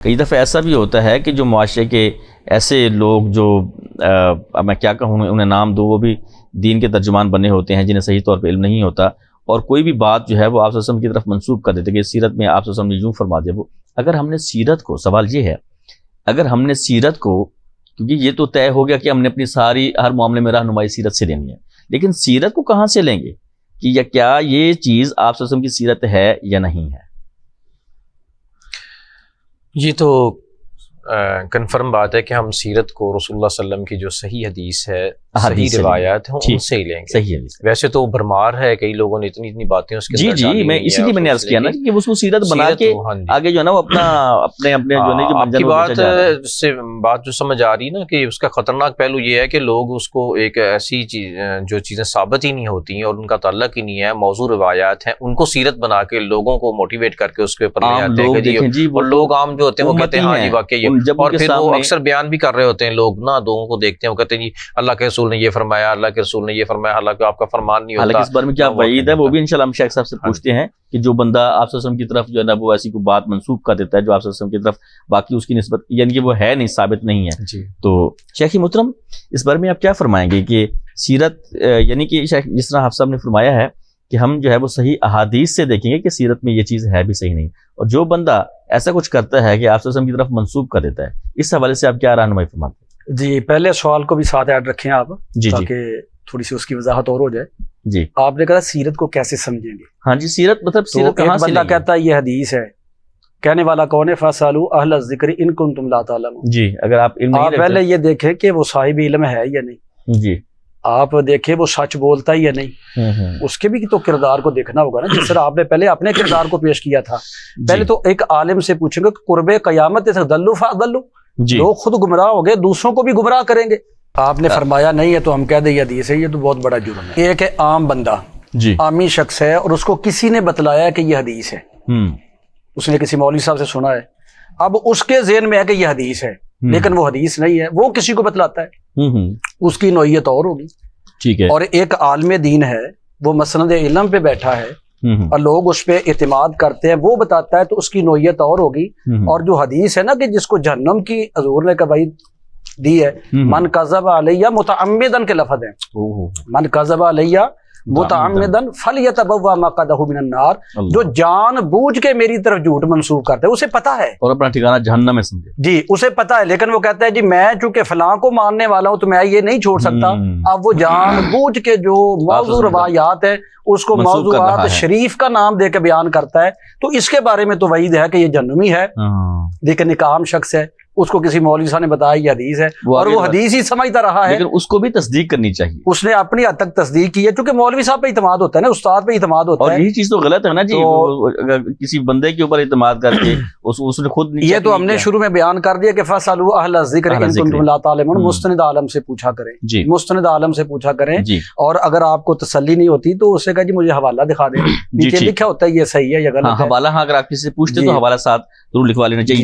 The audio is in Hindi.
कई दफ़ा ऐसा भी होता है कि जो मुआशरे के ऐसे लोग जो अब मैं क्या कहूँ उन्हें नाम दूँ, वो भी दीन के तर्जुमान बने होते हैं जिन्हें सही तौर पे इल्म नहीं होता, और कोई भी बात जो है वो आप सल्लल्लाहु अलैहि वसल्लम की तरफ मंसूब कर देते कि सीरत में आप सल्लल्लाहु अलैहि वसल्लम ने यूँ फरमा दिया। वो अगर हमने सीरत को, सवाल ये है, अगर हमने सीरत को, क्योंकि ये तो तय हो गया कि हमने अपनी सारी हर मामले में रहनुमाई सीरत से लेनी है, लेकिन सीरत को कहाँ से लेंगे कि या क्या ये चीज़ आप सल्लल्लाहु अलैहि वसल्लम की सीरत है या नहीं है? ये तो कंफर्म बात है कि हम सीरत को रसूलुल्लाह सल्लल्लाहु अलैहि वसल्लम की जो सही हदीस है, सही रिवायात है, उनसे ही लेंगे। सही है। वैसे तो भरमार है, कई लोगों ने इतनी इतनी बातें उसके अंदर जी जी, मैं इसीलिए मैंने अर्ज किया ना कि उसको सीरत बना के आगे जो है ना वो अपना अपने अपने जो नहीं जो आपकी बात से बात जो समझ आ रही है ना कि उसका खतरनाक पहलू ये है कि लोग उसको एक ऐसी चीज जो चीजें साबित ही नहीं होती हैं और उनका ताल्लुक ही नहीं है, मौजू रिवायात हैं, उनको सीरत बना के लोगों को मोटिवेट करके उसके ऊपर ले आते हैं। और लोग आम जो होते हैं वो कहते हैं हाँ जी वाकई, और फिर वो अक्सर बयान भी कर रहे होते हैं, लोग ना लोगों को देखते हैं, वो कहते हैं जी अल्लाह के रसूल ने ये फरमाया, अल्लाह के रसूल ने ये फरमाया, हालांकि आपका फरमान नहीं होता। हालांकि इस बारे में क्या वईद है वो भी इंशाल्लाह हम शेख साहब से पूछते हैं कि जो बंदा आप सल्लल्लाहु अलैहि वसल्लम की तरफ जो है ना वो ऐसी कोई बात मंसूब कर देता है जो आप सल्लल्लाहु अलैहि वसल्लम की तरफ बाकी उसकी निस्बत यानी कि वो है नहीं, साबित नहीं है जी। तो शेख मोहतरम इस बारे में आप क्या फरमाएंगे कि सीरत यानी कि जिस तरह आप साहब ने फरमाया है कि हम जो है वो सही अहादीस से देखेंगे कि सीरत में ये चीज़ है भी सही नहीं, और जो बंदा ऐसा कुछ करता है कि आप सल्लल्लाहु अलैहि वसल्लम की तरफ मंसूब कर देता है, इस हवाले से आप क्या रहनुमाई फरमाते हैं? जी, पहले सवाल को भी साथ ऐड रखें आप जी, ताकि थोड़ी सी उसकी वजाहत और हो जाए जी। आपने कहा सीरत को कैसे समझेंगे? हाँ जी, सीरत मतलब सीरत तो एक बंदा कहता है ये हदीस है, कहने वाला कौन है? फसअलू अहल ज़िक्र इन कुंतुम ला तालमून। जी, अगर आप पहले ये देखें कि वो साहिब इल्म है या नहीं जी, आप देखें वो सच बोलता है या नहीं, उसके भी तो किरदार को देखना होगा ना। जिस तरह आपने पहले अपने किरदार को पेश किया था, पहले तो एक आलिम से पूछेंगे कुर्बे कयामत से दल्लू फादल्लू, लोग खुद गुमराह हो गए दूसरों को भी गुमराह करेंगे। आपने फरमाया नहीं है तो हम कह दें ये हदीस है, ये तो बहुत बड़ा जुर्म है। एक है आम बंदा जी, आमी शख्स है और उसको किसी ने बतलाया कि ये हदीस है, उसने किसी मौलवी साहब से सुना है, अब उसके ज़हन में है कि ये हदीस है लेकिन वो हदीस नहीं है, वो किसी को बतलाता है, उसकी नौइयत और होगी। ठीक है। और एक आलिम दीन है वो मसनद इल्म पे बैठा है और लोग उस पे इत्मीनाद करते हैं, वो बताता है तो उसकी नौइयत और होगी। और जो हदीस है ना कि जिसको जहन्नम की हजूर ने कभी दी है, मन कज़ब अलैया मुतअम्मिदन के लफ्ज़ हैं, मन कज़ब अलैया मुतअम्मिदन फलयतबव्वा मक़अदहु मिनन नार, जो जानबूझ के मेरी तरफ झूठ मंसूब करता है उसे पता है और अपना ठिकाना जहन्नम में समझे जी, उसे पता है, लेकिन वो कहता है जी मैं चूंकि फलां को मानने वाला हूं तो मैं ये नहीं छोड़ सकता। अब वो जानबूझ के जो मौजू रवायात है उसको मौजूआत शरीफ का नाम दे के बयान करता है, तो इसके बारे में तो वईद है कि ये जहन्नमी है, लेकिन एक आम शख्स है उसको किसी मौलवी साहब ने बताया ये हदीस है और वो हदीस ही समझता रहा है, लेकिन उसको भी तस्दीक करनी चाहिए। उसने अपनी हद तक तस्दीक की है क्योंकि मौलवी साहब पे इत्मीनाद होता है ना, उस्ताद पे इत्मीनाद होता है। और यही चीज तो गलत है ना जी, अगर किसी बंदे के ऊपर इत्मीनाद करके उसने खुद ये तो हमने शुरू में बयान कर दिया कि फसअलू अहल ज़िक्र इन कुंतुम ला तालमून, मुस्तनद आलम से पूछा करें जी, मुस्तनद आलम से पूछा करें। और अगर आपको तसल्ली नहीं होती तो उससे कहा जी मुझे हवाला दिखा दें, नीचे लिखा होता है ये सही है या गलत है। हवाला अगर आप किसी से पूछते तो हवाला साथ जरूर लिखवा लेना चाहिए।